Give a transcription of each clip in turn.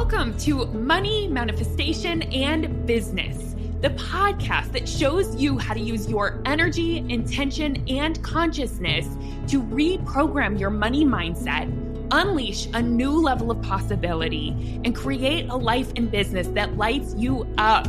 Welcome to Money, Manifestation, and Business, the podcast that shows you how to use your energy, intention, and consciousness to reprogram your money mindset, unleash a new level of possibility, and create a life and business that lights you up.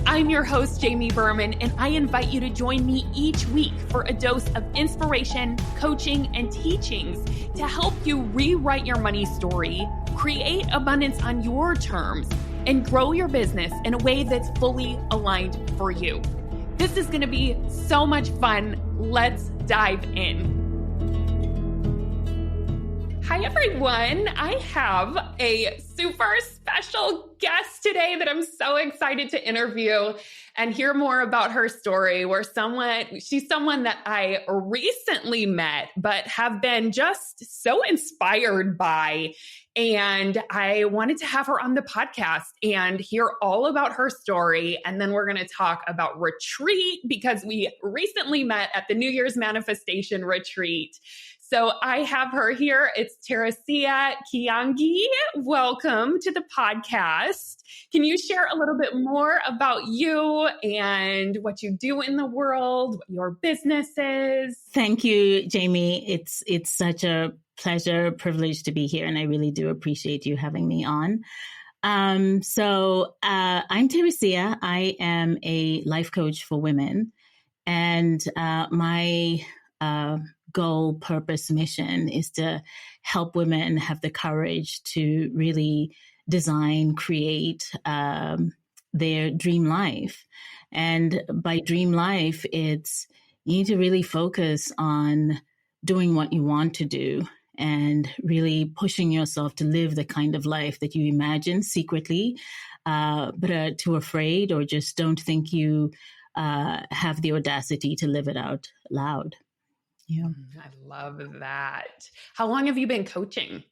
I'm your host, Jamie Berman, and I invite you to join me each week for a dose of inspiration, coaching, and teachings to help you rewrite your money story, create abundance on your terms, and grow your business in a way that's fully aligned for you. This is going to be so much fun. Let's dive in. Hi, everyone. I have a super special guest today that I'm so excited to interview and hear more about her story. She's someone that I recently met, but have been just so inspired by. And I wanted to have her on the podcast and hear all about her story. And then we're going to talk about retreat because we recently met at the New Year's Manifestation Retreat. So I have her here. It's Teresia Kiangi. Welcome to the podcast. Can you share a little bit more about you and what you do in the world, what your business is? Thank you, Jamie. It's such a pleasure, privilege to be here, and I really do appreciate you having me on. So I'm Teresia. I am a life coach for women, and my goal, purpose, mission is to help women have the courage to really design, create their dream life. And by dream life, it's you need to really focus on doing what you want to do and really pushing yourself to live the kind of life that you imagine secretly, but are too afraid or just don't think you have the audacity to live it out loud. Yeah. I love that. How long have you been coaching?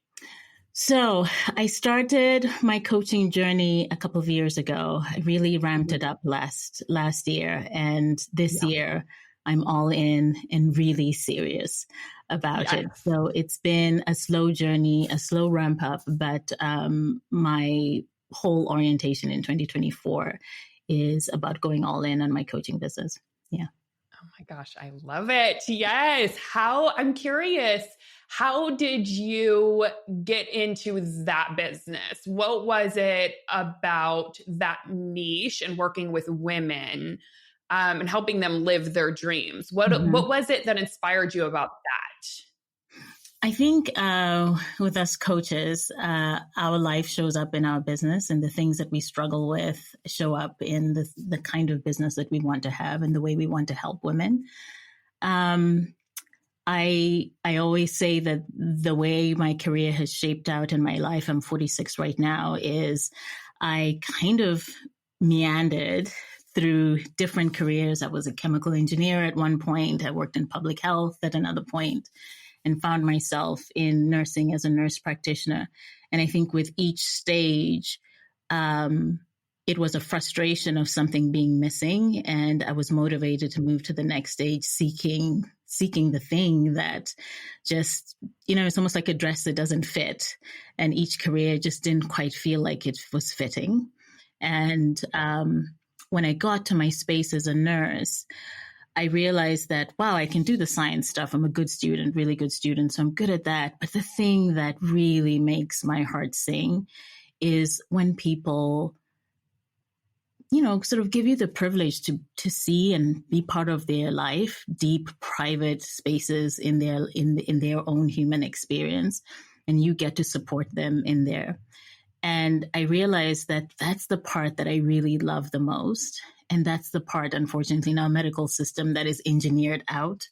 So I started my coaching journey a couple of years ago. I really ramped it up last year. And this year I'm all in and really serious about it. So it's been a slow journey, a slow ramp up, but my whole orientation in 2024 is about going all in on my coaching business. Yeah. Oh my gosh, I love it. Yes. I'm curious, how did you get into that business? What was it about that niche and working with women and helping them live their dreams? What was it that inspired you about that? I think with us coaches, our life shows up in our business, and the things that we struggle with show up in the kind of business that we want to have and the way we want to help women. I always say that the way my career has shaped out in my life, I'm 46 right now, is I kind of meandered through different careers. I was a chemical engineer at one point. I worked in public health at another point, and found myself in nursing as a nurse practitioner. And I think with each stage, it was a frustration of something being missing. And I was motivated to move to the next stage, seeking the thing that just, it's almost like a dress that doesn't fit. And each career just didn't quite feel like it was fitting. And when I got to my space as a nurse, I realized that, wow, I can do the science stuff. I'm a good student, really good student. So I'm good at that. But the thing that really makes my heart sing is when people, sort of give you the privilege to see and be part of their life, deep, private spaces in their own human experience, and you get to support them in there. And I realized that that's the part that I really love the most. And that's the part, unfortunately, in our medical system that is engineered out.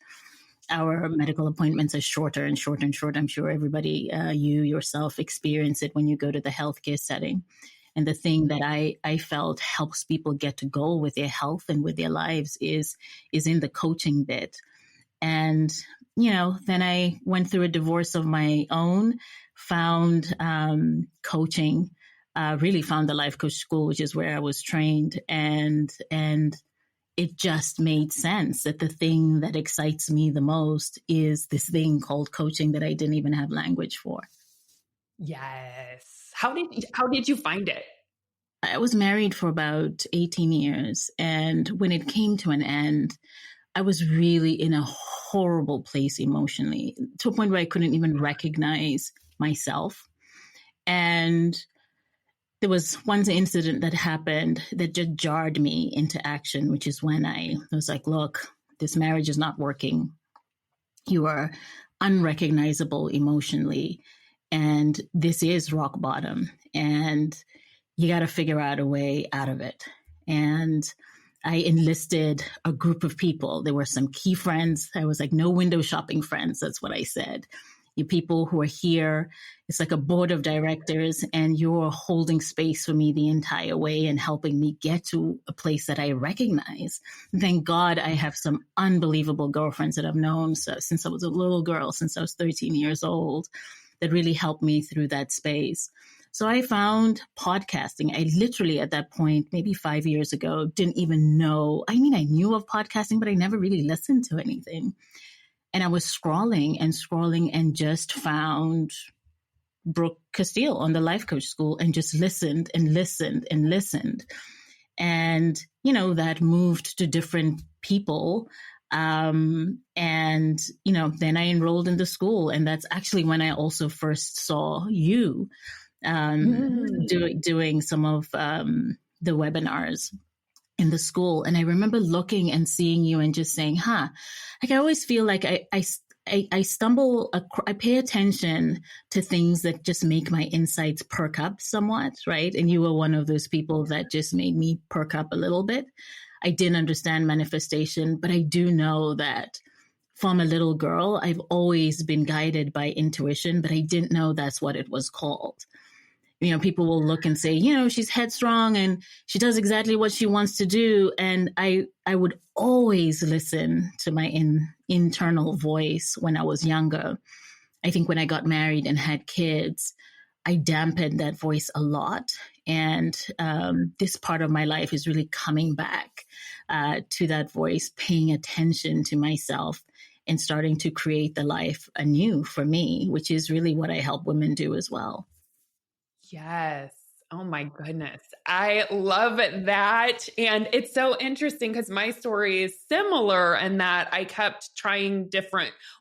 Our medical appointments are shorter and shorter and shorter. I'm sure everybody, you yourself, experience it when you go to the healthcare setting. And the thing that I felt helps people get to goal with their health and with their lives is in the coaching bit. And, then I went through a divorce of my own, found coaching, really found the life coach school, which is where I was trained. And it just made sense that the thing that excites me the most is this thing called coaching that I didn't even have language for. Yes. How did you find it? I was married for about 18 years. And when it came to an end, I was really in a horrible place emotionally, to a point where I couldn't even recognize myself. And there was one incident that happened that just jarred me into action, which is when I was like, look, this marriage is not working. You are unrecognizable emotionally. And this is rock bottom. And you got to figure out a way out of it. And I enlisted a group of people. There were some key friends. I was like, no window shopping friends. That's what I said. You people who are here, it's like a board of directors, and you're holding space for me the entire way and helping me get to a place that I recognize. Thank God I have some unbelievable girlfriends that I've known since I was a little girl, since I was 13 years old, that really helped me through that space. So I found podcasting. I literally, at that point, maybe 5 years ago, didn't even know. I mean, I knew of podcasting, but I never really listened to anything. And I was scrolling and just found Brooke Castile on the Life Coach School and just listened and listened and listened. And, that moved to different people. And, then I enrolled in the school. And that's actually when I also first saw you doing some of the webinars in the school. And I remember looking and seeing you and just saying, like I always feel like I stumble, I pay attention to things that just make my insights perk up somewhat, right? And you were one of those people that just made me perk up a little bit. I didn't understand manifestation, but I do know that from a little girl, I've always been guided by intuition, but I didn't know that's what it was called. People will look and say, she's headstrong and she does exactly what she wants to do. And I would always listen to my internal voice when I was younger. I think when I got married and had kids, I dampened that voice a lot. And this part of my life is really coming back to that voice, paying attention to myself and starting to create the life anew for me, which is really what I help women do as well. Yes. Oh my goodness. I love that. And it's so interesting because my story is similar in that I kept trying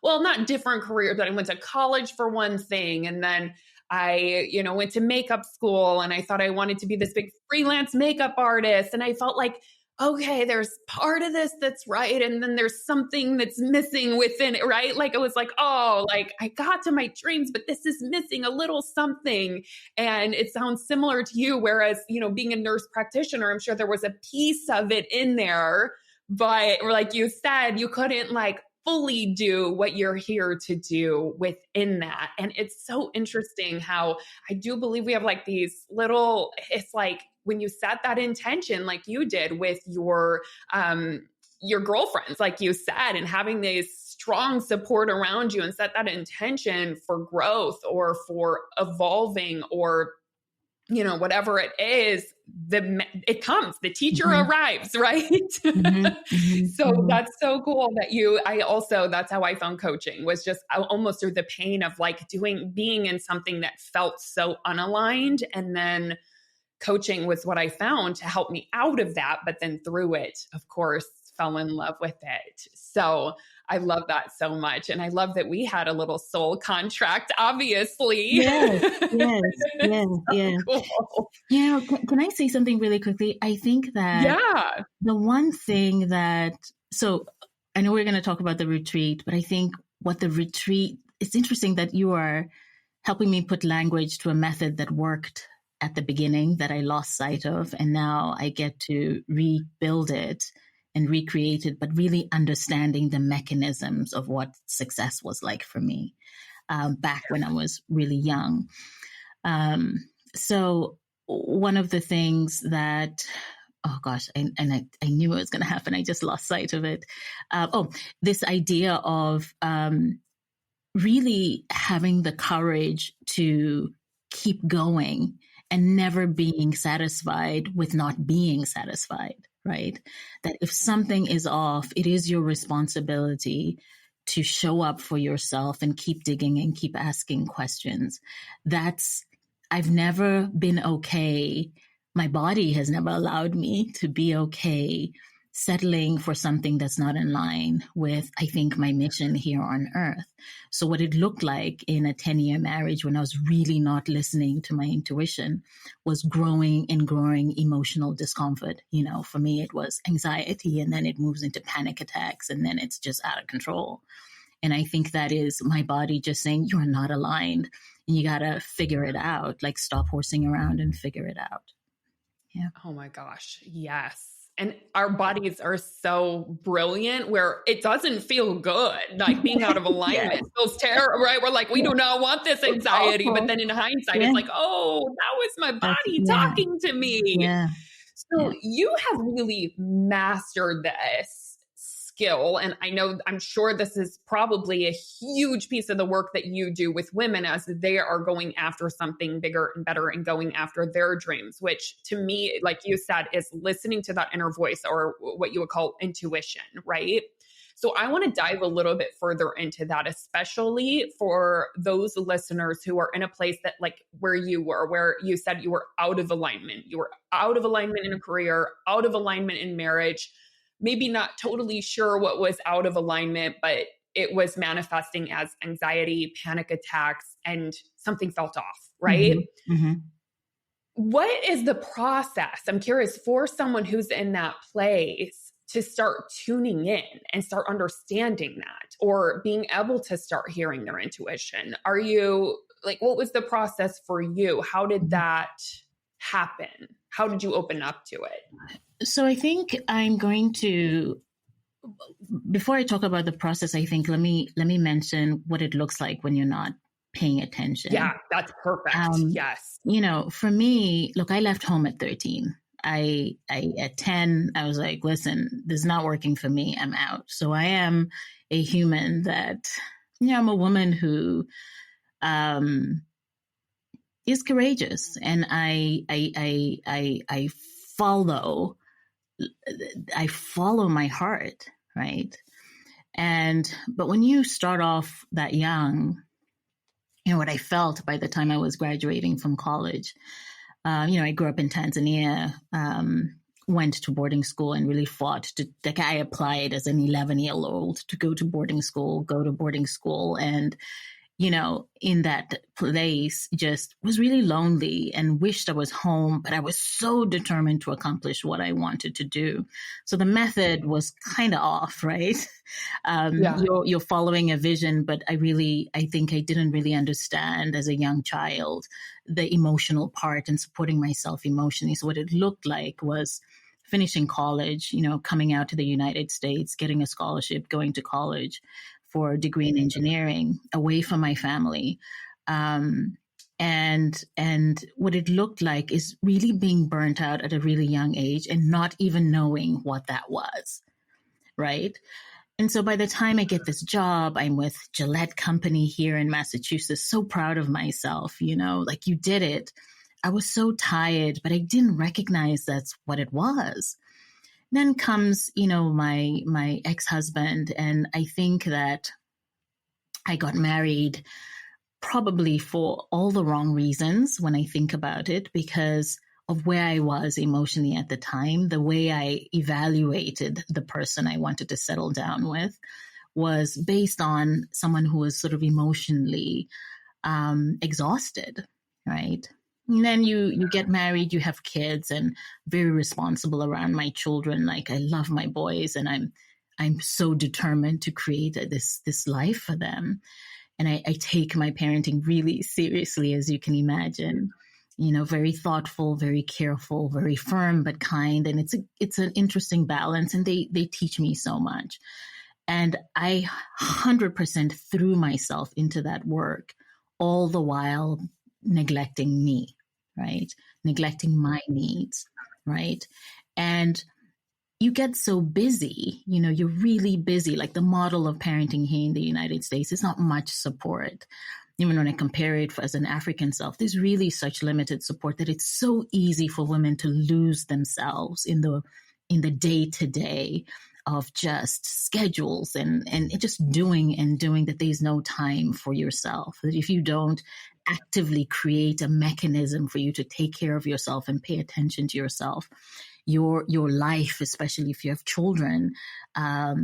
not different careers, but I went to college for one thing. And then I, went to makeup school and I thought I wanted to be this big freelance makeup artist. And I felt like, okay, there's part of this that's right. And then there's something that's missing within it, right? Like it was like, I got to my dreams, but this is missing a little something. And it sounds similar to you. Whereas, being a nurse practitioner, I'm sure there was a piece of it in there, but like you said, you couldn't fully do what you're here to do within that. And it's so interesting how I do believe we have these little, it's like when you set that intention, like you did with your girlfriends, like you said, and having these strong support around you and set that intention for growth or for evolving or whatever it is, it comes, the teacher arrives, right? So that's so cool that that's how I found coaching, was just almost through the pain of being in something that felt so unaligned. And then coaching was what I found to help me out of that. But then through it, of course, fell in love with it. So I love that so much. And I love that we had a little soul contract, obviously. Yes. Cool. Can I say something really quickly? I think that the one thing so I know we're going to talk about the retreat, but I think it's interesting that you are helping me put language to a method that worked at the beginning that I lost sight of. And now I get to rebuild it and recreate it, but really understanding the mechanisms of what success was like for me back when I was really young. So one of the things that, I knew it was going to happen. I just lost sight of it. This idea of really having the courage to keep going and never being satisfied with not being satisfied. Right? That if something is off, it is your responsibility to show up for yourself and keep digging and keep asking questions. I've never been okay. My body has never allowed me to be okay settling for something that's not in line with, I think, my mission here on earth. So what it looked like in a 10-year marriage when I was really not listening to my intuition was growing and growing emotional discomfort. For me, it was anxiety, and then it moves into panic attacks, and then it's just out of control. And I think that is my body just saying, you're not aligned and you got to figure it out, like stop horsing around and figure it out. Yeah. Oh my gosh. Yes. And our bodies are so brilliant where it doesn't feel good. Like being out of alignment feels terrible, right? We're like, we do not want this anxiety. But then in hindsight, it's like, oh, that was my body talking to me. Yeah. So you have really mastered this skill. And I'm sure this is probably a huge piece of the work that you do with women as they are going after something bigger and better and going after their dreams, which to me, like you said, is listening to that inner voice, or what you would call intuition, right? So I want to dive a little bit further into that, especially for those listeners who are in a place that, like where you were, where you said you were out of alignment. You were out of alignment in a career, out of alignment in marriage, maybe not totally sure what was out of alignment, but it was manifesting as anxiety, panic attacks, and something felt off, right? Mm-hmm. Mm-hmm. What is the process? I'm curious for someone who's in that place to start tuning in and start understanding that, or being able to start hearing their intuition. Are you like, what was the process for you? How did that happen? How did you open up to it? So I think I'm going to, before I talk about the process, I think let me mention what it looks like when you're not paying attention. Yeah, that's perfect. Yes. For me, look, I left home at 13. I at 10, I was like, listen, this is not working for me. I'm out. So I am a human that, I'm a woman who is courageous, and I follow my heart, right? But when you start off that young, what I felt by the time I was graduating from college, I grew up in Tanzania, went to boarding school and really fought like I applied as an 11-year-old to go to boarding school. And in that place, just was really lonely and wished I was home, but I was so determined to accomplish what I wanted to do. So the method was kind of off, right? You're following a vision, but I think I didn't really understand as a young child the emotional part and supporting myself emotionally. So what it looked like was finishing college, coming out to the United States, getting a scholarship, going to college for a degree in engineering, away from my family. And what it looked like is really being burnt out at a really young age and not even knowing what that was, right? And so by the time I get this job, I'm with Gillette Company here in Massachusetts, so proud of myself, like you did it. I was so tired, but I didn't recognize that's what it was. Then comes, my ex-husband, and I think that I got married probably for all the wrong reasons when I think about it, because of where I was emotionally at the time. The way I evaluated the person I wanted to settle down with was based on someone who was sort of emotionally exhausted, right? And then you get married, you have kids, and very responsible around my children. Like I love my boys, and I'm so determined to create this life for them. And I take my parenting really seriously, as you can imagine. Very thoughtful, very careful, very firm but kind, and it's an interesting balance. And they teach me so much. And I 100% threw myself into that work, all the while neglecting me. Right? Neglecting my needs, right? And you get so busy, you're really busy. Like the model of parenting here in the United States is not much support. Even when I compare it as an African self, there's really such limited support that it's so easy for women to lose themselves in the day-to-day of just schedules and just doing and doing, that there's no time for yourself. That if you don't actively create a mechanism for you to take care of yourself and pay attention to yourself, your life, especially if you have children,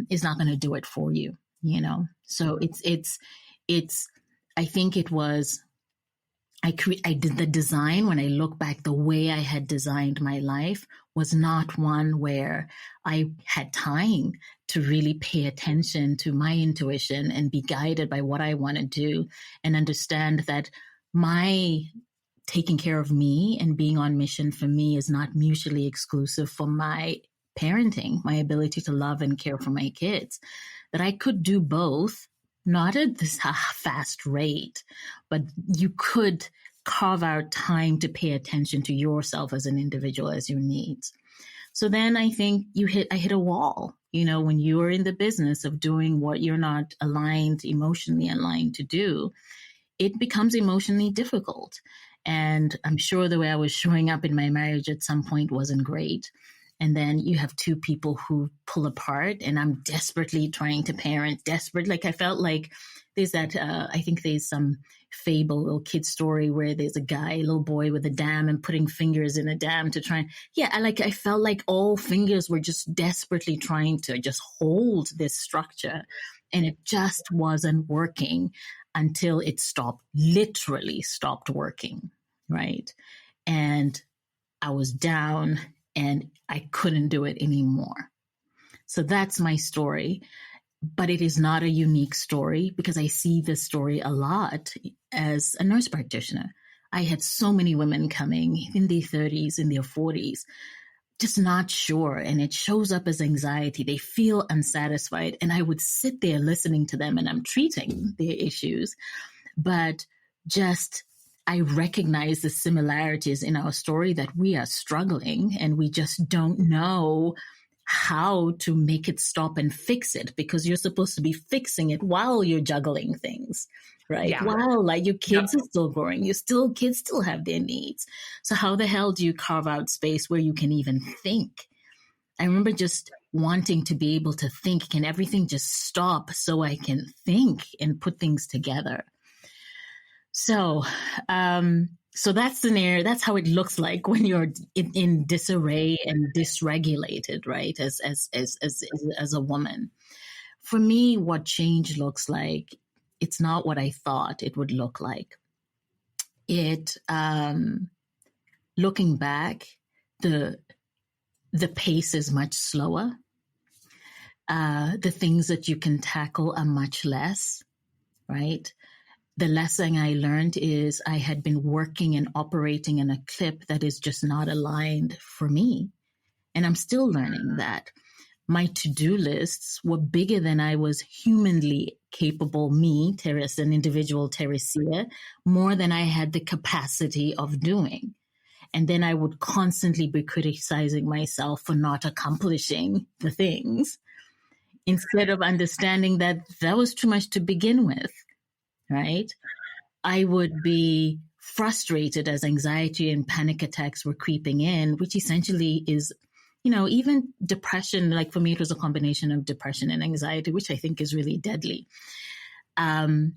is not going to do it for you, you know? So it's, I think it was, I did the design. When I look back, the way I had designed my life was not one where I had time to really pay attention to my intuition and be guided by what I want to do, and understand that my taking care of me and being on mission for me is not mutually exclusive for my parenting, my ability to love and care for my kids, that I could do both, not at this fast rate, but you could carve out time to pay attention to yourself as an individual, as your needs. So then I think I hit a wall, you know, when you're in the business of doing what you're not emotionally aligned to do, it becomes emotionally difficult. And I'm sure the way I was showing up in my marriage at some point wasn't great. And then you have two people who pull apart, and I'm desperately trying to parent, like I felt like there's that, I think there's some fable, little kid story where there's a little boy with a dam and putting fingers in a dam to try. I felt like all fingers were just desperately trying to just hold this structure, and it just wasn't working until it literally stopped working, right? And I was down and I couldn't do it anymore. So that's my story. But it is not a unique story, because I see this story a lot as a nurse practitioner. I had so many women coming in their 30s, in their 40s, just not sure. And it shows up as anxiety. They feel unsatisfied. And I would sit there listening to them, and I'm treating their issues. But I recognize the similarities in our story, that we are struggling and we just don't know how to make it stop and fix it, because you're supposed to be fixing it while you're juggling things, right? Yeah. While your kids are still growing, kids still have their needs. So how the hell do you carve out space where you can even think? I remember just wanting to be able to think, can everything just stop so I can think and put things together? So, that's how it looks like when you're in disarray and dysregulated, right? As a woman. For me, what change looks like, it's not what I thought it would look like. Looking back, the pace is much slower. The things that you can tackle are much less, right? The lesson I learned is I had been working and operating in a clip that is just not aligned for me. And I'm still learning that. My to-do lists were bigger than I was humanly capable, me, Teresia, an individual Teresia, more than I had the capacity of doing. And then I would constantly be criticizing myself for not accomplishing the things, instead of understanding that was too much to begin with. Right? I would be frustrated as anxiety and panic attacks were creeping in, which essentially is, even depression. Like for me, it was a combination of depression and anxiety, which I think is really deadly. It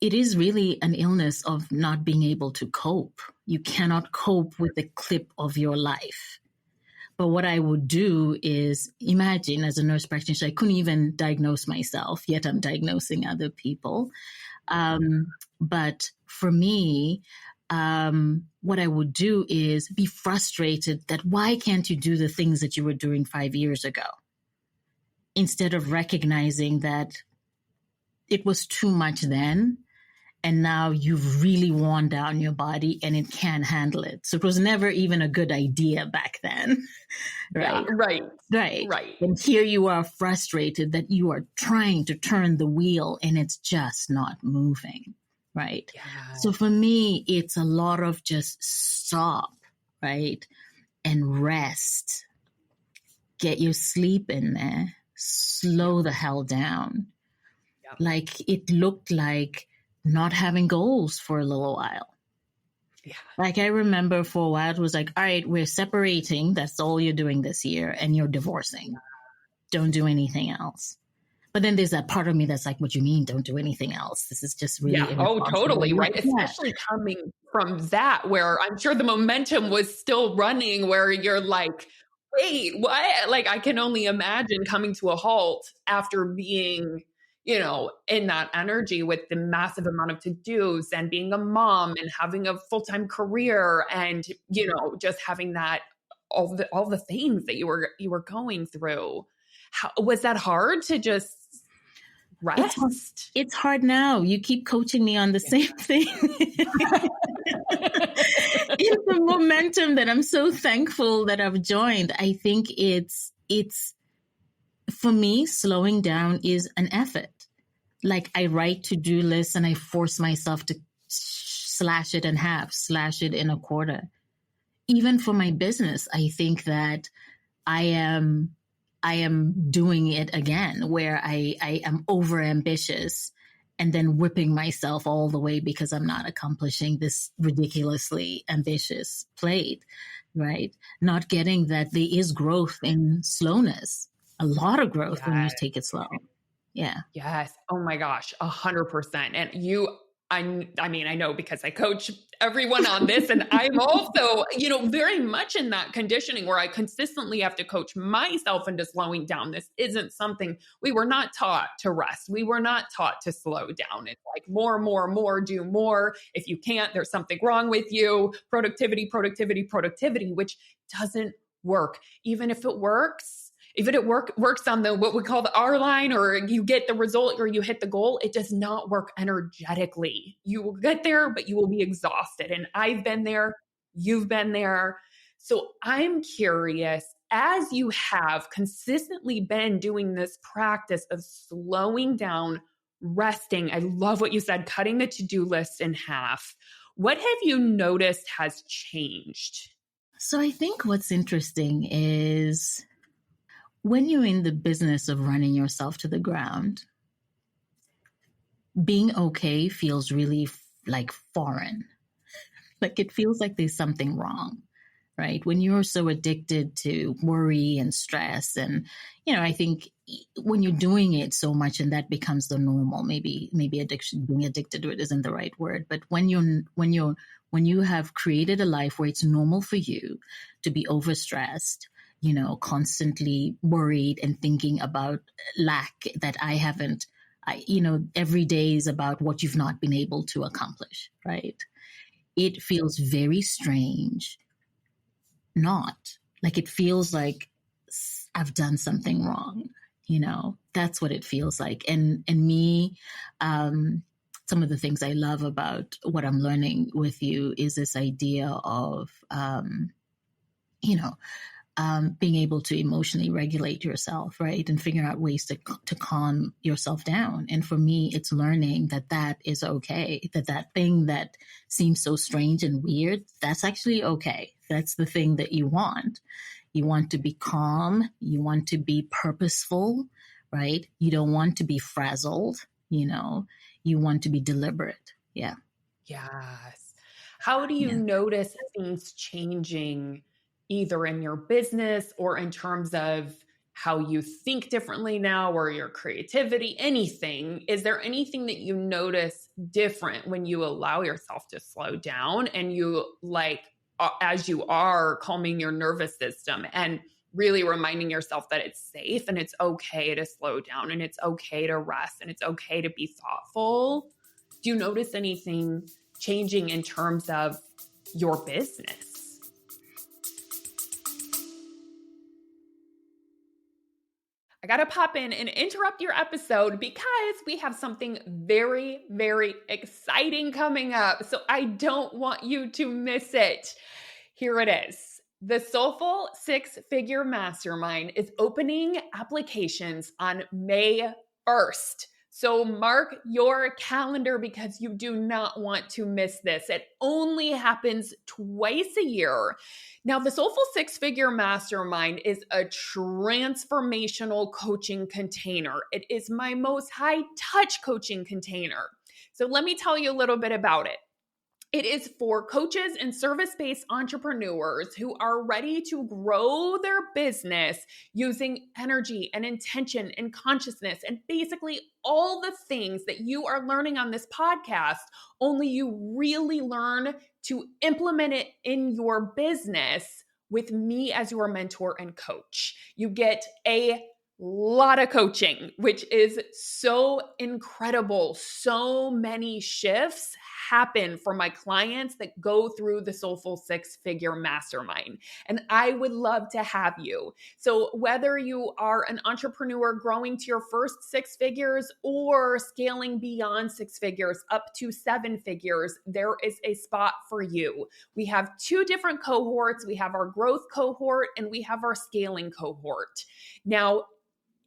is really an illness of not being able to cope. You cannot cope with the clip of your life. But what I would do is imagine, as a nurse practitioner, I couldn't even diagnose myself, yet I'm diagnosing other people. But for me, what I would do is be frustrated that why can't you do the things that you were doing 5 years ago? Instead of recognizing that it was too much then, and now you've really worn down your body and it can't handle it. So it was never even a good idea back then. Right? Yeah, right. And here you are frustrated that you are trying to turn the wheel and it's just not moving. Right? Yeah. So for me, it's a lot of just stop, right? And rest. Get your sleep in there. Slow the hell down. Yeah. Like it looked like not having goals for a little while. Yeah. Like I remember for a while, it was like, all right, we're separating. That's all you're doing this year. And you're divorcing. don't do anything else. But then there's that part of me that's like, what do you mean don't do anything else? This is just really Yeah. Oh, irresponsible. totally. Right. Yeah. Especially coming from that, where I'm sure the momentum was still running, where you're like, wait, what? Like, I can only imagine coming to a halt after being, in that energy with the massive amount of to-dos and being a mom and having a full-time career and, just having that, all the things that you were going through. How was that hard to just rest? It's hard now. You keep coaching me on the same thing. It's the momentum that I'm so thankful that I've joined. I think it's for me, slowing down is an effort. Like I write to-do lists and I force myself to slash it in half, slash it in a quarter. Even for my business, I think that I am doing it again, where I am over ambitious and then whipping myself all the way because I'm not accomplishing this ridiculously ambitious plate, right? Not getting that there is growth in slowness, a lot of growth when you take it slow. Yeah. Yes. Oh my gosh, 100%. And I mean, I know because I coach everyone on this, and I'm also, very much in that conditioning where I consistently have to coach myself into slowing down. This isn't something we were not taught to rest. We were not taught to slow down. It's like more, do more. If you can't, there's something wrong with you. Productivity, which doesn't work. Even if it works, even if it works on what we call the R line, or you get the result or you hit the goal, it does not work energetically. You will get there, but you will be exhausted. And I've been there, you've been there. So I'm curious, as you have consistently been doing this practice of slowing down, resting, I love what you said, cutting the to-do list in half. What have you noticed has changed? So I think what's interesting is when you're in the business of running yourself to the ground, being okay feels really like foreign. Like it feels like there's something wrong, right? When you're so addicted to worry and stress. And, I think when you're doing it so much and that becomes the normal, maybe addiction, being addicted to it isn't the right word. But when you have created a life where it's normal for you to be overstressed, constantly worried and thinking about lack that every day is about what you've not been able to accomplish, right? It feels very strange. It feels like I've done something wrong, that's what it feels like. And me, some of the things I love about what I'm learning with you is this idea of, being able to emotionally regulate yourself, right? And figure out ways to calm yourself down. And for me, it's learning that is okay, that thing that seems so strange and weird, that's actually okay. That's the thing that you want. You want to be calm. You want to be purposeful, right? You don't want to be frazzled, you want to be deliberate. Yeah. Yes. How do you notice things changing either in your business or in terms of how you think differently now, or your creativity, anything? Is there anything that you notice different when you allow yourself to slow down and you as you are calming your nervous system and really reminding yourself that it's safe and it's okay to slow down and it's okay to rest and it's okay to be thoughtful? Do you notice anything changing in terms of your business? I got to pop in and interrupt your episode because we have something very, very exciting coming up. So I don't want you to miss it. Here it is. The Soulful Six-Figure Mastermind is opening applications on May 1st. So mark your calendar because you do not want to miss this. It only happens twice a year. Now, the Soulful Six-Figure Mastermind is a transformational coaching container. It is my most high-touch coaching container. So let me tell you a little bit about it. It is for coaches and service-based entrepreneurs who are ready to grow their business using energy and intention and consciousness and basically all the things that you are learning on this podcast, only you really learn to implement it in your business with me as your mentor and coach. You get a lot of coaching, which is so incredible. So many shifts happen for my clients that go through the Soulful Six Figure Mastermind. And I would love to have you. So, whether you are an entrepreneur growing to your first six figures or scaling beyond six figures up to seven figures, there is a spot for you. We have two different cohorts. We have our growth cohort and we have our scaling cohort. Now,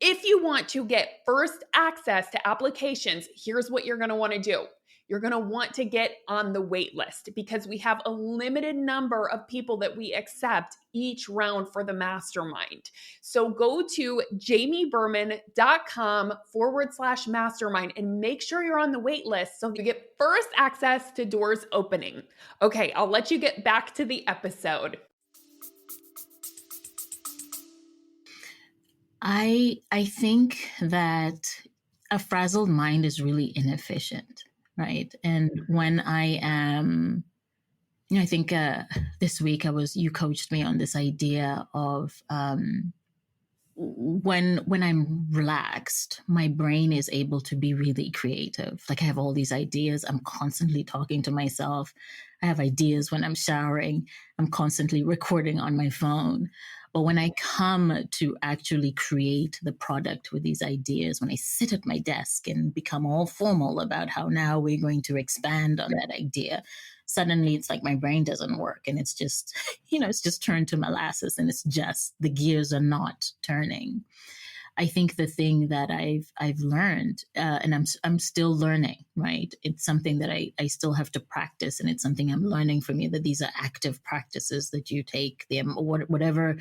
if you want to get first access to applications, here's what you're going to want to do. You're going to want to get on the wait list because we have a limited number of people that we accept each round for the mastermind. So go to jamieberman.com/mastermind and make sure you're on the wait list so you get first access to doors opening. Okay, I'll let you get back to the episode. I think that a frazzled mind is really inefficient, right? And when I am, I think this week you coached me on this idea of when I'm relaxed, my brain is able to be really creative. Like I have all these ideas. I'm constantly talking to myself. I have ideas when I'm showering. I'm constantly recording on my phone. But when I come to actually create the product with these ideas, when I sit at my desk and become all formal about how now we're going to expand on that idea, suddenly it's like my brain doesn't work and it's just, it's just turned to molasses and it's just the gears are not turning. I think the thing that I've learned, and I'm still learning, right? It's something that I still have to practice, and it's something I'm learning from you, that these are active practices that you take, whatever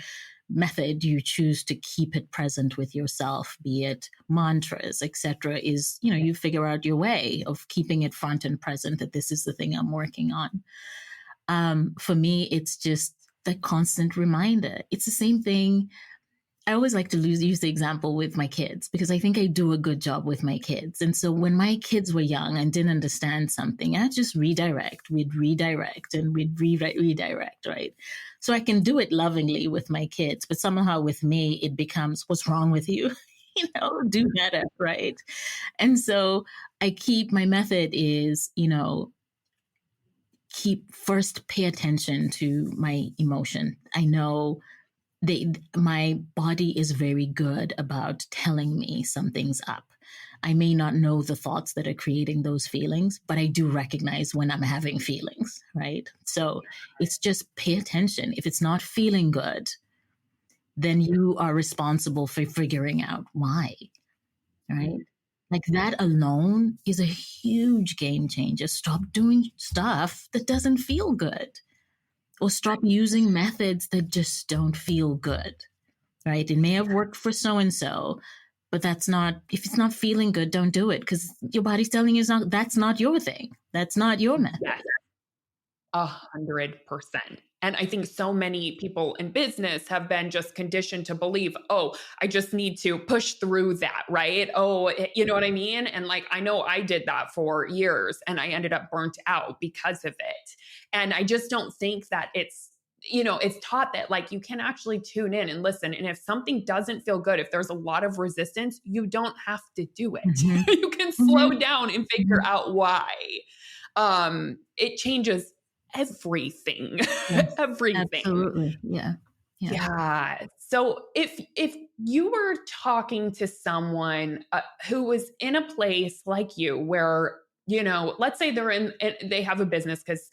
method you choose to keep it present with yourself, be it mantras, etc., is, you figure out your way of keeping it front and present, that this is the thing I'm working on. For me, it's just the constant reminder. It's the same thing. I always like to use the example with my kids because I think I do a good job with my kids. And so when my kids were young and didn't understand something, I'd just redirect. We'd redirect and we'd redirect, right? So I can do it lovingly with my kids, but somehow with me, it becomes, what's wrong with you? Do better, right? And so my method is, pay attention to my emotion. I know my body is very good about telling me something's up. I may not know the thoughts that are creating those feelings, but I do recognize when I'm having feelings, right? So it's just pay attention. If it's not feeling good, then you are responsible for figuring out why, right? Like that alone is a huge game changer. Stop doing stuff that doesn't feel good. Or stop using methods that just don't feel good, right? It may have worked for so-and-so, but if it's not feeling good, don't do it because your body's telling you that's not your thing. That's not your method. Yes. 100%. And I think so many people in business have been just conditioned to believe, oh, I just need to push through that, right? Oh, you know what I mean? And like, I know I did that for years and I ended up burnt out because of it. And I just don't think that it's taught that like you can actually tune in and listen. And if something doesn't feel good, if there's a lot of resistance, you don't have to do it. Mm-hmm. You can slow down and figure out why. It changes everything. Yes, Everything. absolutely. Yeah. So if you were talking to someone who was in a place like you where, let's say they have a business because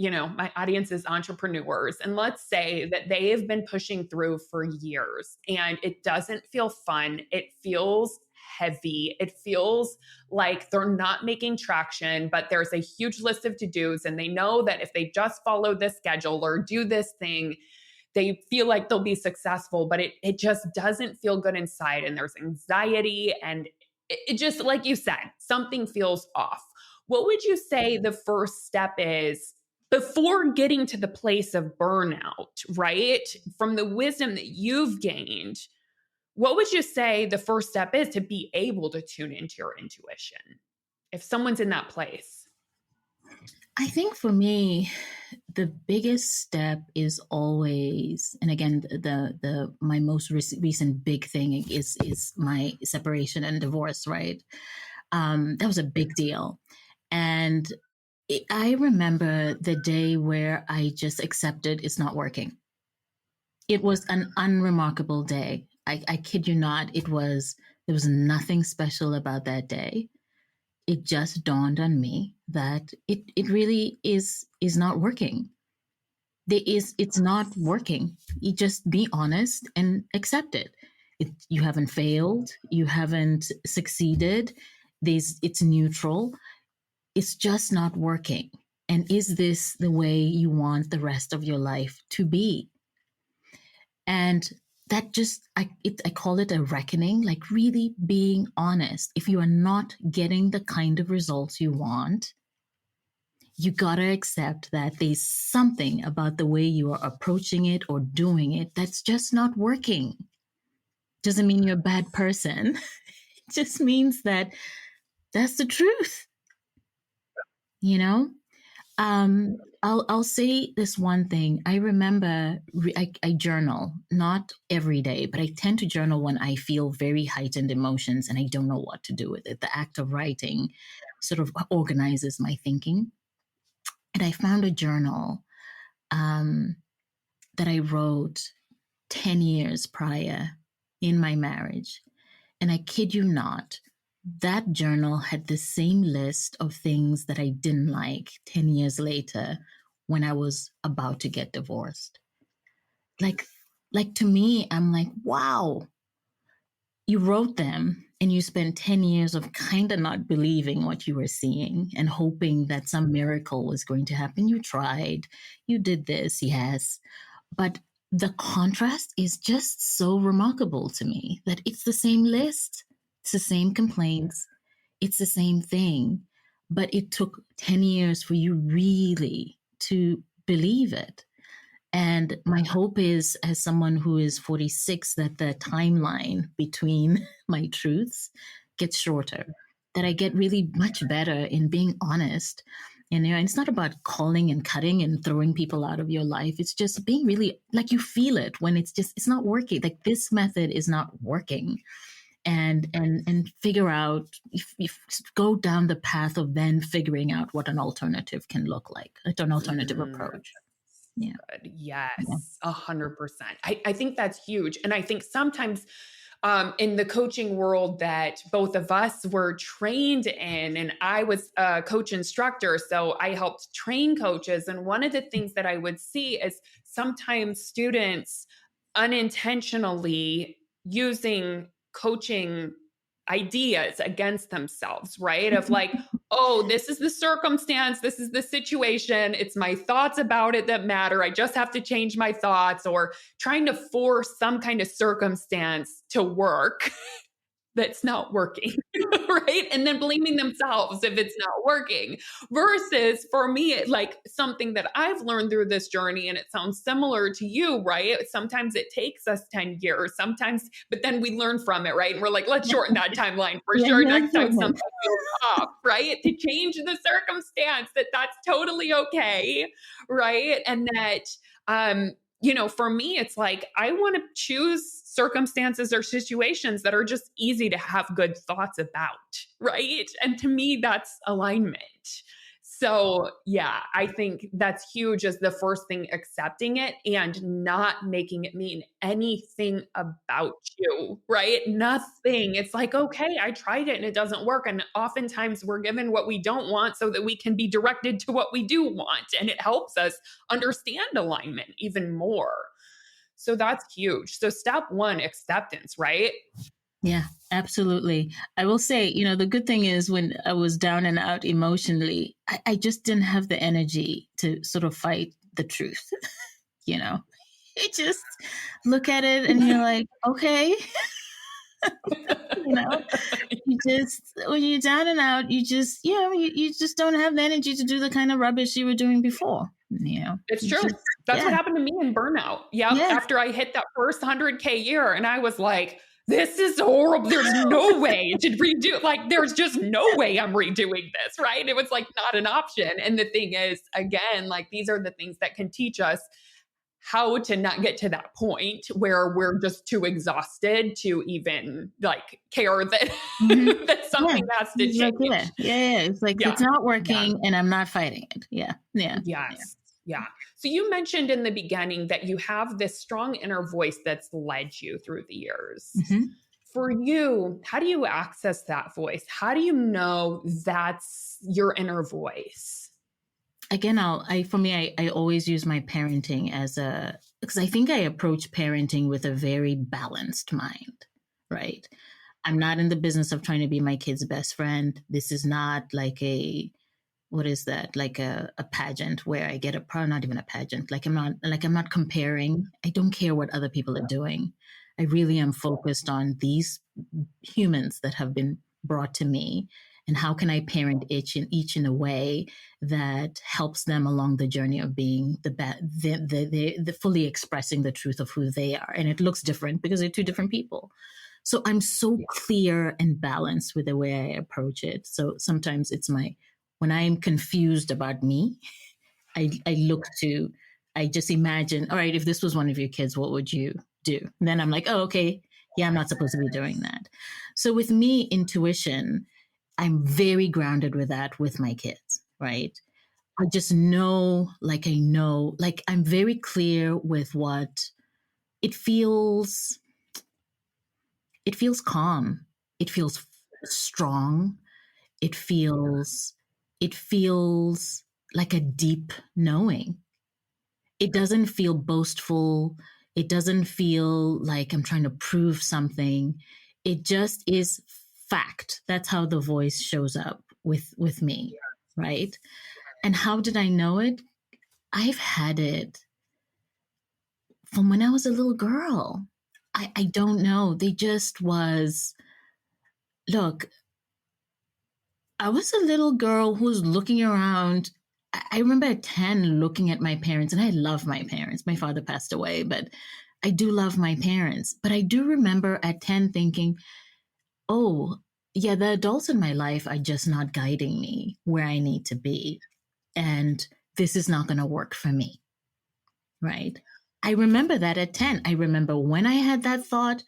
my audience is entrepreneurs. And let's say that they have been pushing through for years and it doesn't feel fun. It feels heavy. It feels like they're not making traction, but there's a huge list of to-dos. And they know that if they just follow this schedule or do this thing, they feel like they'll be successful, but it just doesn't feel good inside. And there's anxiety and it just, like you said, something feels off. what would you say the first step is before getting to the place of burnout, right? From the wisdom that you've gained, what would you say the first step is to be able to tune into your intuition if someone's in that place? I think for me, the biggest step is always, and again, the my most recent big thing is my separation and divorce. Right, that was a big deal, and I remember the day where I just accepted it's not working. It was an unremarkable day. I kid you not. There was nothing special about that day. It just dawned on me that it really is not working. It's not working. You just be honest and accept it. You haven't failed. You haven't succeeded. It's neutral. It's just not working. And is this the way you want the rest of your life to be? And that just, I call it a reckoning, like really being honest. If you are not getting the kind of results you want, you got to accept that there's something about the way you are approaching it or doing it that's just not working. Doesn't mean you're a bad person. It just means that that's the truth. You know, I'll say this one thing. I remember I journal, not every day, but I tend to journal when I feel very heightened emotions and I don't know what to do with it. The act of writing sort of organizes my thinking. And I found a journal that I wrote 10 years prior in my marriage. And I kid you not, that journal had the same list of things that I didn't like 10 years later when I was about to get divorced. Like to me, I'm like, wow, you wrote them and you spent 10 years of kind of not believing what you were seeing and hoping that some miracle was going to happen. You tried, you did this, yes. But the contrast is just so remarkable to me that it's the same list, it's the same complaints, it's the same thing, but it took 10 years for you really to believe it. And my hope is, as someone who is 46, that the timeline between my truths gets shorter, that I get really much better in being honest. And it's not about calling and cutting and throwing people out of your life. It's just being really like you feel it when it's not working. Like this method is not working. And figure out if go down the path of then figuring out what an alternative can look like, an alternative approach. Yeah. Good. Yes, 100%. I think that's huge. And I think sometimes in the coaching world that both of us were trained in, and I was a coach instructor, so I helped train coaches. And one of the things that I would see is sometimes students unintentionally using coaching ideas against themselves, right? Of like, oh, this is the circumstance, this is the situation, it's my thoughts about it that matter. I just have to change my thoughts, or trying to force some kind of circumstance to work that's not working, right? And then blaming themselves if it's not working. Versus for me, like something that I've learned through this journey, and it sounds similar to you, right? Sometimes it takes us 10 years, sometimes, but then we learn from it, right? And we're like, let's shorten that timeline for sure. Next time something feels off, right? To change the circumstance, that's totally okay, right? And that, for me, it's like I want to choose circumstances or situations that are just easy to have good thoughts about, right? And to me, that's alignment. So, yeah, I think that's huge as the first thing, accepting it and not making it mean anything about you, right? Nothing. It's like, okay, I tried it and it doesn't work. And oftentimes we're given what we don't want so that we can be directed to what we do want. And it helps us understand alignment even more. So that's huge. So step one, acceptance, right? Yeah, absolutely. I will say, the good thing is when I was down and out emotionally, I just didn't have the energy to sort of fight the truth. You just look at it and you're like, okay, You know, you just, when you're down and out, you just, you just don't have the energy to do the kind of rubbish you were doing before. It's You true. just, That's yeah, what happened to me in burnout. Yep. yes. After I hit that first 100K year, and I was like, this is horrible. There's no way to redo. Like, there's just no way I'm redoing this, right? It was like not an option. And the thing is, again, like these are the things that can teach us how to not get to that point where we're just too exhausted to even like care that Mm-hmm. that Yeah. something has to It's like, change. yeah. It's like, Yeah. it's not Yeah. working and I'm not fighting it. Yeah. Yeah. Yes. Yeah. So you mentioned in the beginning that you have this strong inner voice that's led you through the years. Mm-hmm. For you, how do you access that voice? How do you know that's your inner voice? Again, for me, I always use my parenting because I think I approach parenting with a very balanced mind, right? I'm not in the business of trying to be my kid's best friend. This is not like what is that? Like a pageant where I get probably not even a pageant. I'm not comparing. I don't care what other people are doing. I really am focused on these humans that have been brought to me, and how can I parent each in a way that helps them along the journey of being the fully expressing the truth of who they are. And it looks different because they're two different people. So I'm so clear and balanced with the way I approach it. So sometimes when I'm confused about me, I just imagine, all right, if this was one of your kids, what would you do? And then I'm like, oh, okay, yeah, I'm not supposed to be doing that. So with me, intuition, I'm very grounded with that with my kids, right? I just know, like I'm very clear with what it feels. It feels calm. It feels strong. It feels, it feels like a deep knowing. It doesn't feel boastful. It doesn't feel like I'm trying to prove something. It just is fact. That's how the voice shows up with me, right? And how did I know it? I've had it from when I was a little girl. I don't know. They just was, look, I was a little girl who was looking around. I remember at 10 looking at my parents, and I love my parents. My father passed away, but I do love my parents. But I do remember at 10 thinking, oh, yeah, the adults in my life are just not guiding me where I need to be. And this is not going to work for me. Right. I remember that at 10. I remember when I had that thought.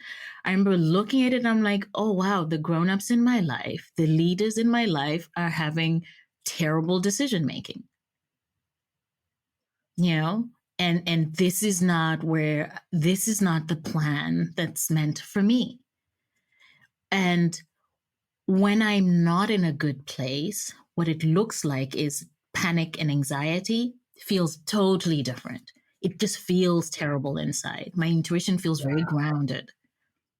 I remember looking at it and I'm like, oh, wow, the grown-ups in my life, the leaders in my life are having terrible decision making. And this is not the plan that's meant for me. And when I'm not in a good place, what it looks like is panic and anxiety feels totally different. It just feels terrible inside. My intuition feels very grounded.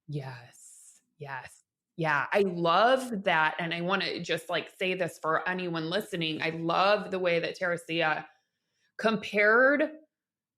Yes. Yes. Yeah. I love that. And I want to just like say this for anyone listening. I love the way that Teresia compared,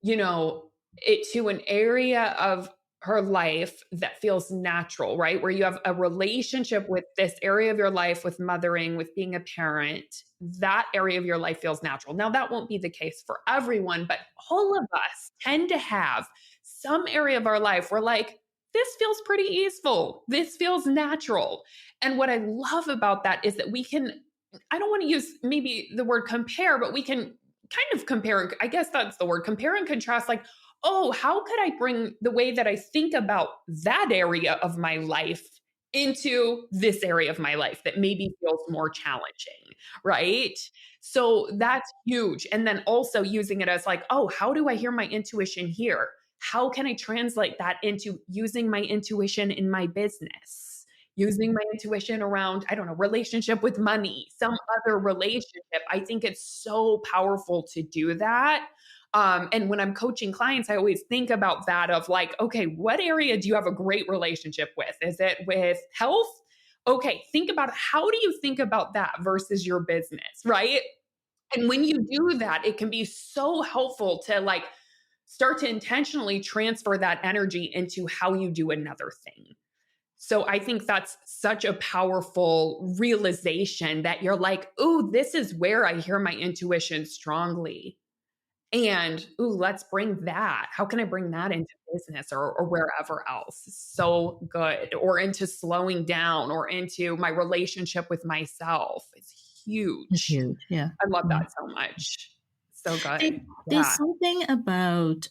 it to an area of her life that feels natural, right? Where you have a relationship with this area of your life, with mothering, with being a parent. That area of your life feels natural. Now, that won't be the case for everyone, but all of us tend to have some area of our life where, like, this feels pretty easeful. This feels natural. And what I love about that is that we can, I don't want to use maybe the word compare, but we can kind of compare, I guess that's the word, compare and contrast, like, oh, how could I bring the way that I think about that area of my life into this area of my life that maybe feels more challenging, right? So that's huge. And then also using it as like, oh, how do I hear my intuition here? How can I translate that into using my intuition in my business? Using my intuition around, I don't know, relationship with money, some other relationship. I think it's so powerful to do that. And when I'm coaching clients, I always think about that of like, okay, what area do you have a great relationship with? Is it with health? Okay, think about how do you think about that versus your business, right? And when you do that, it can be so helpful to like start to intentionally transfer that energy into how you do another thing. So I think that's such a powerful realization that you're like, "Ooh, this is where I hear my intuition strongly." And, "Ooh, let's bring that. How can I bring that into business or wherever else?" So good. Or into slowing down or into my relationship with myself. It's It's huge. huge. Yeah. I love Yeah. that so much. So There- good. There's Yeah. something about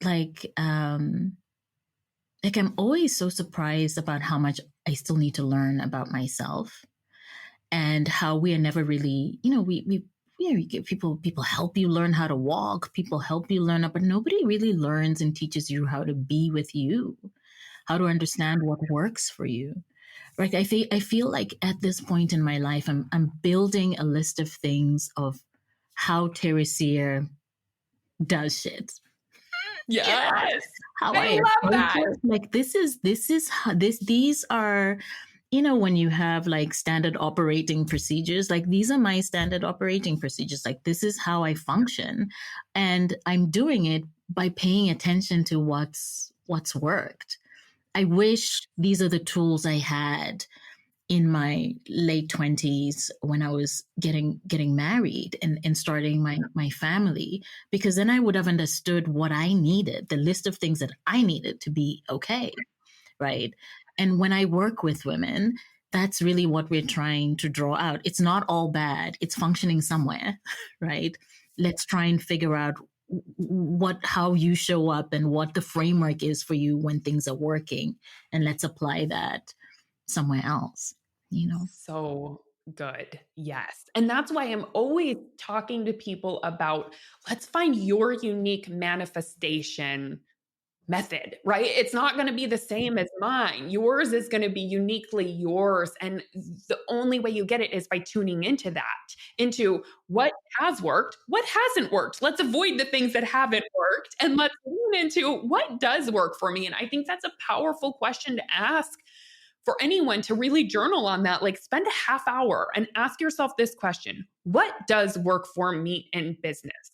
like like I'm always so surprised about how much I still need to learn about myself, and how we are never really, you get people help you learn how to walk, people help you learn, but nobody really learns and teaches you how to be with you, how to understand what works for you. Right? I feel like at this point in my life, I'm building a list of things of how Teresia does shit. You know, Yes. how I I love approach that. it. Like this is how, these are, when you have like standard operating procedures, like these are my standard operating procedures. Like this is how I function, and I'm doing it by paying attention to what's worked. I wish these are the tools I had in my late 20s when I was getting married and starting my family, because then I would have understood what I needed, the list of things that I needed to be okay, right? And when I work with women, that's really what we're trying to draw out. It's not all bad, it's functioning somewhere, right? Let's try and figure out how you show up and what the framework is for you when things are working, and let's apply that somewhere else, you know. So good. Yes. And that's why I'm always talking to people about let's find your unique manifestation method, right? It's not going to be the same as mine. Yours is going to be uniquely yours. And the only way you get it is by tuning into that, into what has worked, what hasn't worked. Let's avoid the things that haven't worked and let's lean into what does work for me. And I think that's a powerful question to ask for anyone to really journal on that. Like spend a half hour and ask yourself this question: what does work for me in business?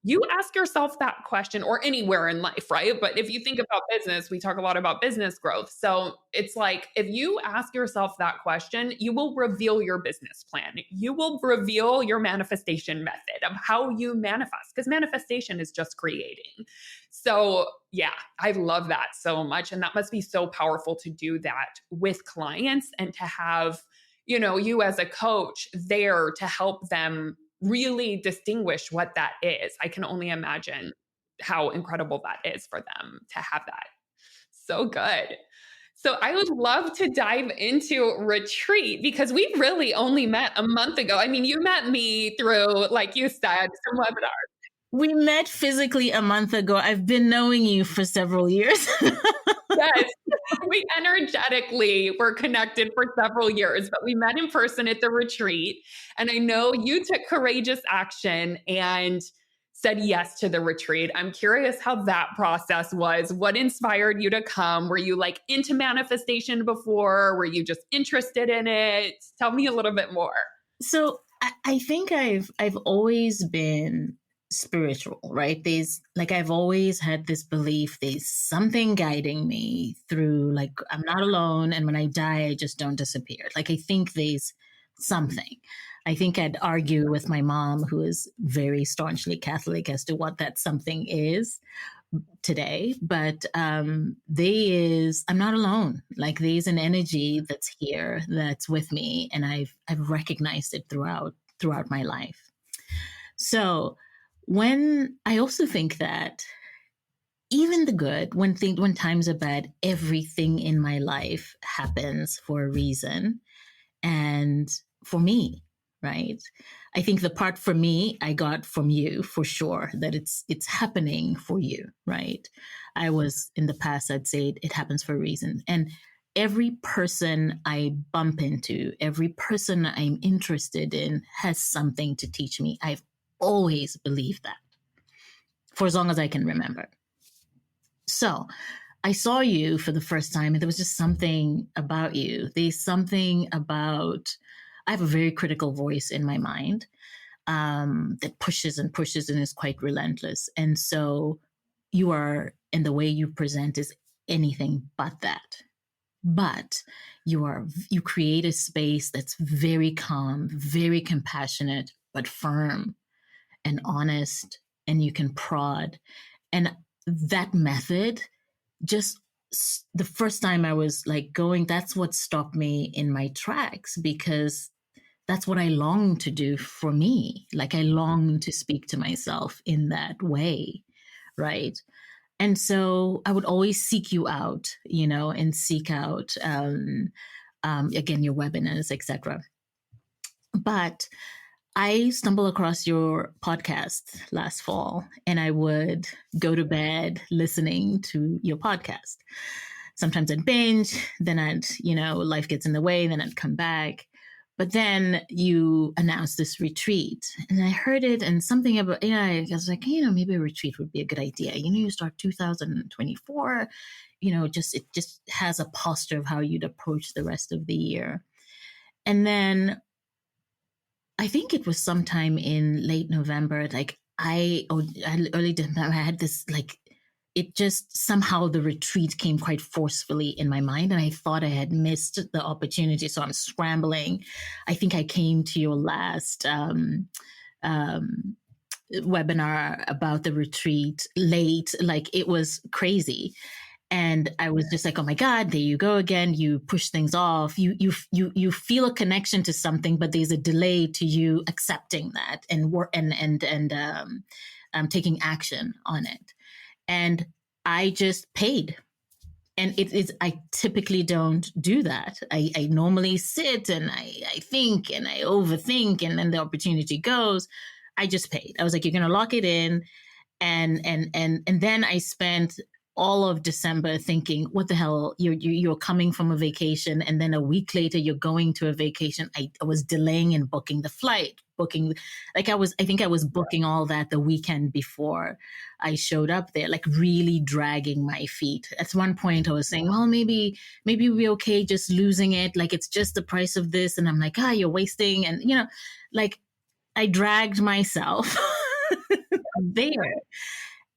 You ask yourself that question, or anywhere in life, right? But if you think about business, we talk a lot about business growth. So it's like if you ask yourself that question, you will reveal your business plan. You will reveal your manifestation method of how you manifest, because manifestation is just creating. So, yeah, I love that so much. And that must be so powerful to do that with clients and to have, you as a coach there to help them really distinguish what that is. I can only imagine how incredible that is for them to have that. So good. So I would love to dive into retreat because we really only met a month ago. I mean, you met me through, like you said, some webinars. We met physically a month ago. I've been knowing you for several years. Yes, we energetically were connected for several years, but we met in person at the retreat. And I know you took courageous action and said yes to the retreat. I'm curious how that process was. What inspired you to come? Were you like into manifestation before? Were you just interested in it? Tell me a little bit more. So I think I've always been spiritual, right? There's like I've always had this belief there's something guiding me through, like I'm not alone, and when I die I just don't disappear. Like I think there's something. I think I'd argue with my mom, who is very staunchly Catholic, as to what that something is today, but I'm not alone. Like there's an energy that's here, that's with me, and I've recognized it throughout my life. So when I also think that even the good, when times are bad, everything in my life happens for a reason, and for me, right? I think the part for me I got from you for sure, that it's happening for you, right? I was in the past, I'd say it happens for a reason. And every person I bump into, every person I'm interested in has something to teach me. I've always believed that for as long as I can remember. So I saw you for the first time, and there was just something about you. There's something about, I have a very critical voice in my mind, that pushes and pushes and is quite relentless. And so you are, and the way you present is anything but that. but you create a space that's very calm, very compassionate, but firm and honest, and you can prod. And that method, just the first time I was like going, that's what stopped me in my tracks, because that's what I long to do for me. Like, I long to speak to myself in that way, right? And so I would always seek you out, and seek out, again, your webinars, etc. But I stumbled across your podcast last fall, and I would go to bed listening to your podcast. Sometimes I'd binge, then life gets in the way, then I'd come back. But then you announced this retreat, and I heard it, and something about, I was like, maybe a retreat would be a good idea. You start 2024, it just has a posture of how you'd approach the rest of the year. And then I think it was sometime in late November, like early December, I had this, like, it just somehow the retreat came quite forcefully in my mind, and I thought I had missed the opportunity. So I'm scrambling. I think I came to your last webinar about the retreat late, like it was crazy. And I was just like, oh my God, there you go again. You push things off. You feel a connection to something, but there's a delay to you accepting that and taking action on it. And I just paid. And I typically don't do that. I normally sit and I think and I overthink, and then the opportunity goes. I just paid. I was like, you're going to lock it in. And then I spent all of December thinking, what the hell, you're coming from a vacation, and then a week later you're going to a vacation. I was delaying and booking the flight, I think I was booking all that the weekend before I showed up there, like really dragging my feet. At one point I was saying, well, maybe we're okay just losing it, like it's just the price of this. And I'm like, you're wasting, and like I dragged myself there.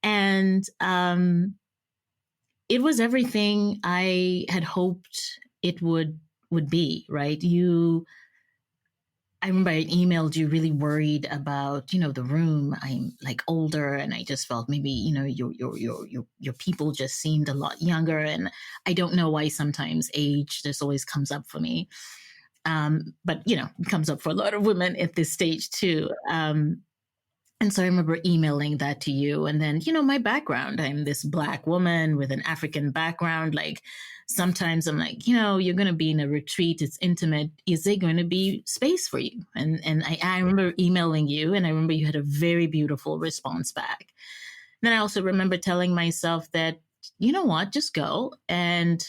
And it was everything I had hoped it would be, right? I remember I emailed you really worried about, the room. I'm like older, and I just felt maybe, your people just seemed a lot younger. And I don't know why sometimes age just always comes up for me. But, it comes up for a lot of women at this stage too. And so I remember emailing that to you. And then, my background, I'm this Black woman with an African background. Like, sometimes I'm like, you're going to be in a retreat. It's intimate. Is there going to be space for you? And I remember emailing you, and I remember you had a very beautiful response back. Then I also remember telling myself that, you know what, just go. And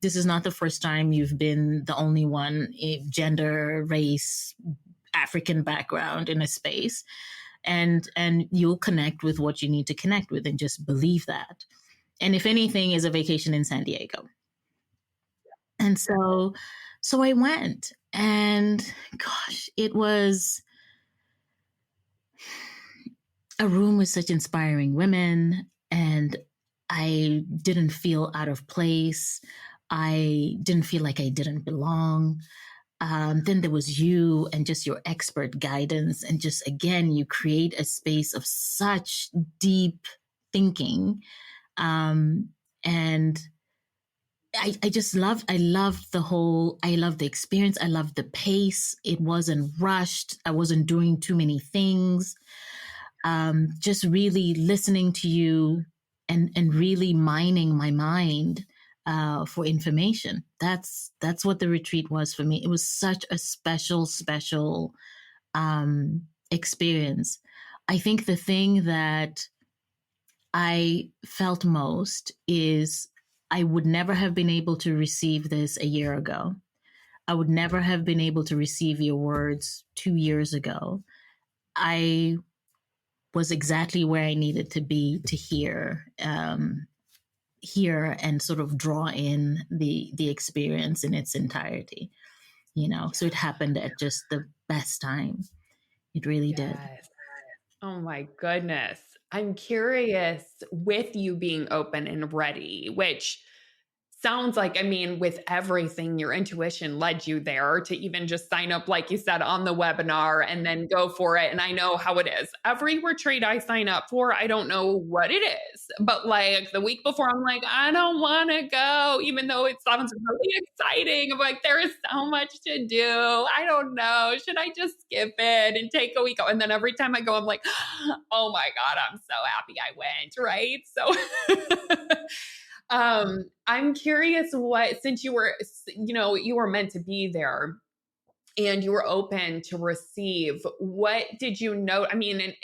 this is not the first time you've been the only one, gender, race, African background in a space. And you'll connect with what you need to connect with, and just believe that. And if anything, is a vacation in San Diego. And so I went, and gosh, it was a room with such inspiring women, and I didn't feel out of place. I didn't feel like I didn't belong. Then there was you and just your expert guidance. And just, again, you create a space of such deep thinking. And I just loved the experience. I loved the pace. It wasn't rushed. I wasn't doing too many things. Just really listening to you and really mining my mind for information. That's what the retreat was for me. It was such a special experience. I think the thing that I felt most is I would never have been able to receive this a year ago. I would never have been able to receive your words 2 years ago. I was exactly where I needed to be to hear and sort of draw in the experience in its entirety. So it happened at just the best time. It really did. Oh my goodness. I'm curious, with you being open and ready, which sounds like, I mean, with everything, your intuition led you there to even just sign up, like you said, on the webinar and then go for it. And I know how it is. Every retreat I sign up for, I don't know what it is. But like the week before, I'm like, I don't want to go, even though it sounds really exciting. I'm like, there is so much to do. I don't know. Should I just skip it and take a week? And then every time I go, I'm like, oh my God, I'm so happy I went. Right. So I'm curious what, since you were meant to be there and you were open to receive, what did you know? I mean, and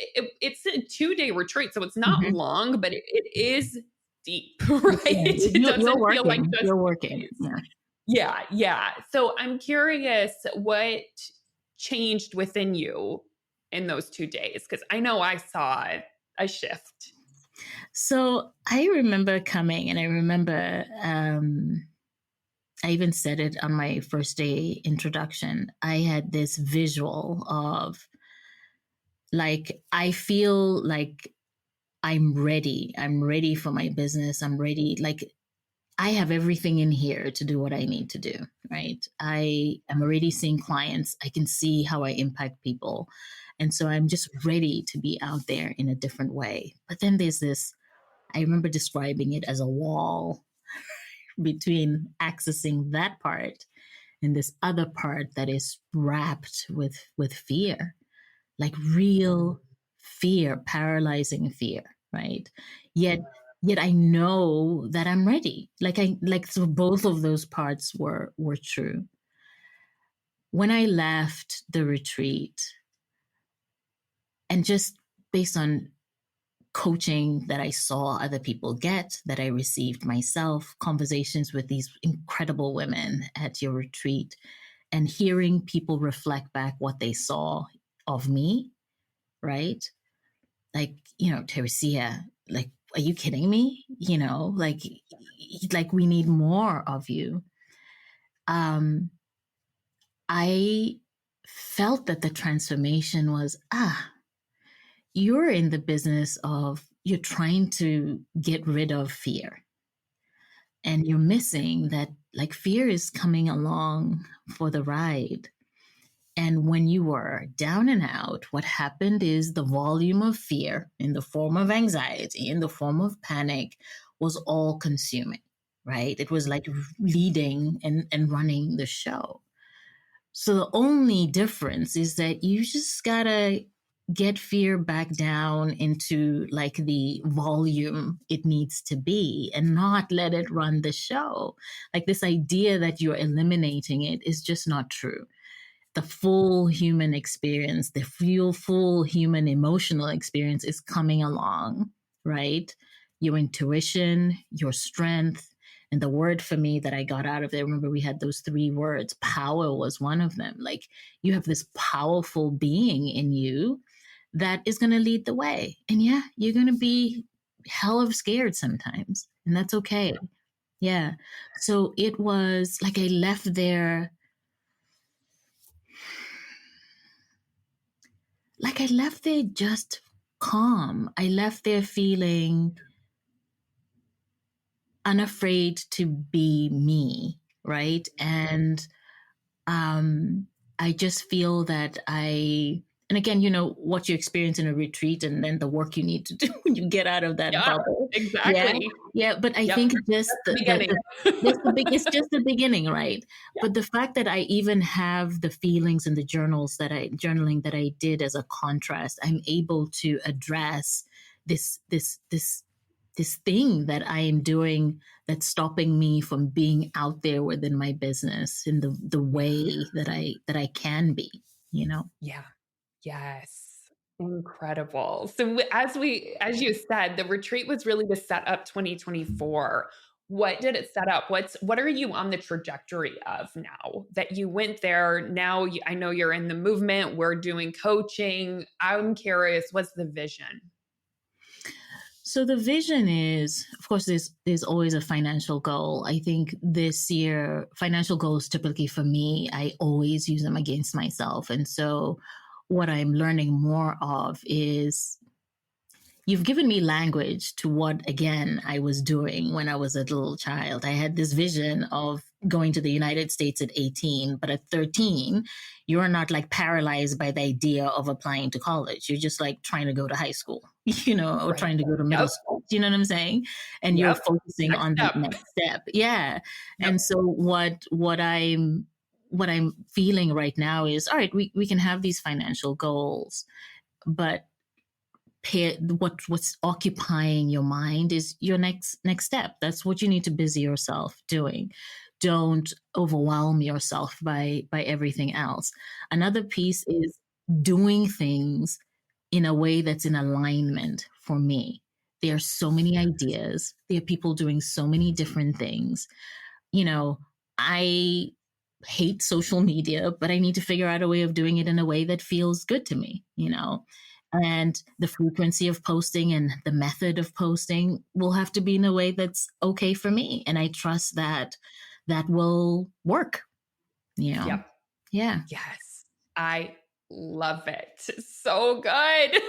it's a 2-day retreat, so it's not Mhm. long, but it is deep, right? Yeah, It you're doesn't feel like working. just You're working. days. Yeah. Yeah, yeah. So I'm curious what changed within you in those 2 days, because I know I saw a shift. So I remember coming, and I remember I even said it on my first day introduction. I had this visual of like, I feel like I'm ready. I'm ready for my business. I'm ready. Like, I have everything in here to do what I need to do, right? I am already seeing clients. I can see how I impact people. And so I'm just ready to be out there in a different way. But then there's this, I remember describing it as a wall between accessing that part and this other part that is wrapped with fear, like real fear, paralyzing fear, right? Yet I know that I'm ready. So both of those parts were true. When I left the retreat, and just based on coaching that I saw other people get, that I received myself, conversations with these incredible women at your retreat, and hearing people reflect back what they saw of me, right? Like, Teresia, like, are you kidding me? Like we need more of you. I felt that the transformation was, you're in the business of, you're trying to get rid of fear, and you're missing that, like, fear is coming along for the ride. And when you were down and out, what happened is the volume of fear in the form of anxiety, in the form of panic, was all consuming, right? It was like leading and running the show. So the only difference is that you just gotta get fear back down into like the volume it needs to be and not let it run the show. Like, this idea that you're eliminating it is just not true. The full human experience, the full human emotional experience is coming along, right? Your intuition, your strength. And the word for me that I got out of it, remember we had those 3 words, power was one of them. Like, you have this powerful being in you that is going to lead the way. And yeah, you're going to be hell of scared sometimes. And that's okay. Yeah. So it was like I left there just calm. I left there feeling unafraid to be me, right? And I just feel that and again, what you experience in a retreat and then the work you need to do when you get out of that Yeah, bubble. Yeah. exactly. Yeah. But I Yep. think just The beginning. it's just the beginning, right? Yeah. But the fact that I even have the feelings and the journaling that I did as a contrast, I'm able to address this thing that I am doing that's stopping me from being out there within my business in the way that I can be. Yeah. Yes. Incredible. So as you said, the retreat was really to set up 2024. What did it set up? What are you on the trajectory of now that you went there? Now I know you're in the movement. We're doing coaching. I'm curious, what's the vision? So the vision is, of course, there's always a financial goal. I think this year, financial goals typically for me, I always use them against myself. And so what I'm learning more of is, you've given me language to what, again, I was doing when I was a little child. I had this vision of going to the United States at 18, but at 13, you're not like paralyzed by the idea of applying to college. You're just like trying to go to high school, or Right. trying to go to middle Yep. school. Do you know what I'm saying? And you're Yep. focusing Next on that step. next step. Yeah. Yep. And so what I'm feeling right now is, all right, we can have these financial goals, but what's occupying your mind is your next step. That's what you need to busy yourself doing. Don't overwhelm yourself by everything else. Another piece is doing things in a way that's in alignment for me. There are so many ideas. There are people doing so many different things. I hate social media, but I need to figure out a way of doing it in a way that feels good to me, and the frequency of posting and the method of posting will have to be in a way that's okay for me. And I trust that will work, Yep. Yeah. Yes. I love it. So good.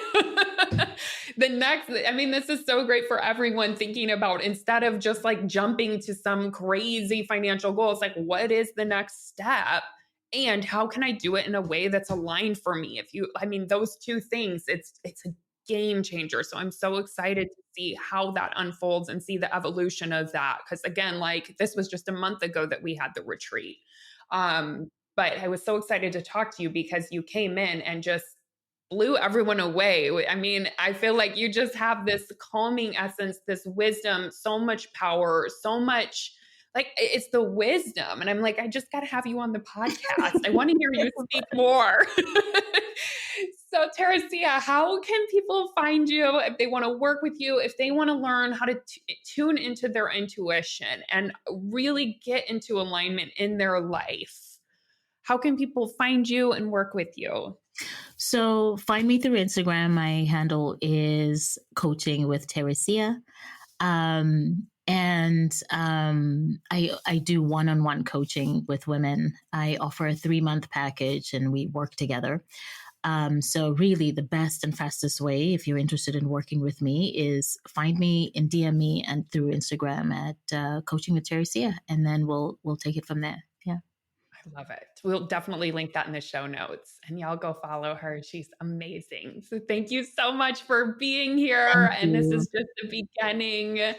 This is so great for everyone thinking about, instead of just like jumping to some crazy financial goal, it's like, what is the next step? And how can I do it in a way that's aligned for me? Those two things, it's a game changer. So I'm so excited to see how that unfolds and see the evolution of that. Because again, like, this was just a month ago that we had the retreat. But I was so excited to talk to you because you came in and just blew everyone away. I feel like you just have this calming essence, this wisdom, so much power, so much, like, it's the wisdom. And I'm like, I just got to have you on the podcast. I want to hear you speak more. So Teresia, how can people find you if they want to work with you, if they want to learn how to tune into their intuition and really get into alignment in their life? How can people find you and work with you? So find me through Instagram. My handle is Coaching with Teresia. I do one-on-one coaching with women. I offer a 3-month package and we work together. So really the best and fastest way, if you're interested in working with me, is find me and DM me and through Instagram at Coaching with Teresia, and then we'll take it from there. Yeah. I love it. We'll definitely link that in the show notes, and y'all go follow her. She's amazing. So thank you so much for being here. And this is just the beginning.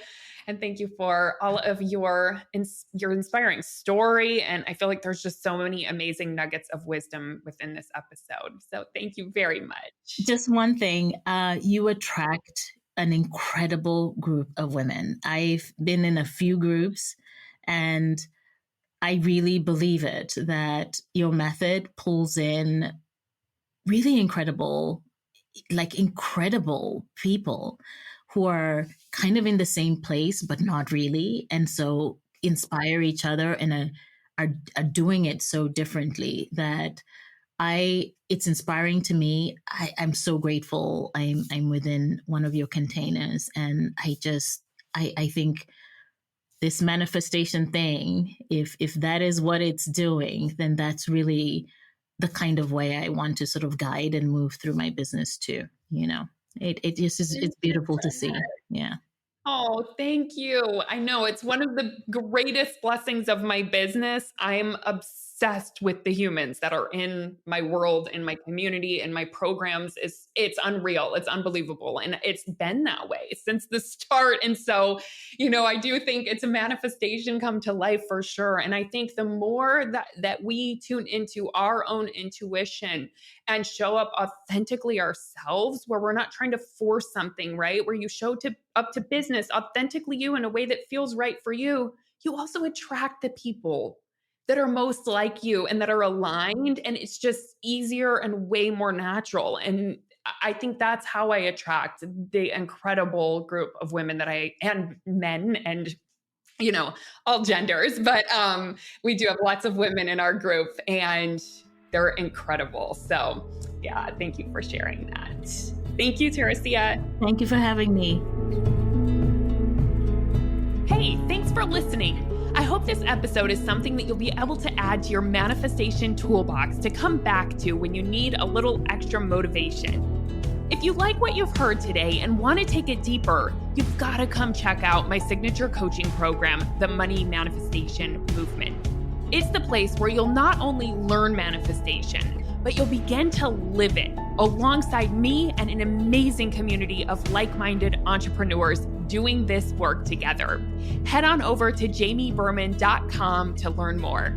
And thank you for all of your inspiring story. And I feel like there's just so many amazing nuggets of wisdom within this episode. So thank you very much. Just one thing, you attract an incredible group of women. I've been in a few groups, and I really believe it, that your method pulls in really incredible people who are kind of in the same place, but not really. And so inspire each other and are doing it so differently that it's inspiring to me. I'm so grateful I'm within one of your containers. And I think this manifestation thing, if that is what it's doing, then that's really the kind of way I want to sort of guide and move through my business too. It just is, it's beautiful to see. Yeah. Oh, thank you. I know it's one of the greatest blessings of my business. I'm obsessed with the humans that are in my world, in my community, in my programs. It's unreal. It's unbelievable. And it's been that way since the start. And so, I do think it's a manifestation come to life for sure. And I think the more that we tune into our own intuition and show up authentically ourselves, where we're not trying to force something, right? Where you show up to business authentically you in a way that feels right for you, you also attract the people that are most like you and that are aligned. And it's just easier and way more natural. And I think that's how I attract the incredible group of women and men and all genders, but we do have lots of women in our group and they're incredible. So yeah, thank you for sharing that. Thank you, Teresia. Thank you for having me. Hey, thanks for listening. I hope this episode is something that you'll be able to add to your manifestation toolbox to come back to when you need a little extra motivation. If you like what you've heard today and want to take it deeper, you've got to come check out my signature coaching program, the Money Manifestation Movement. It's the place where you'll not only learn manifestation, but you'll begin to live it alongside me and an amazing community of like-minded entrepreneurs doing this work together. Head on over to jamieberman.com to learn more.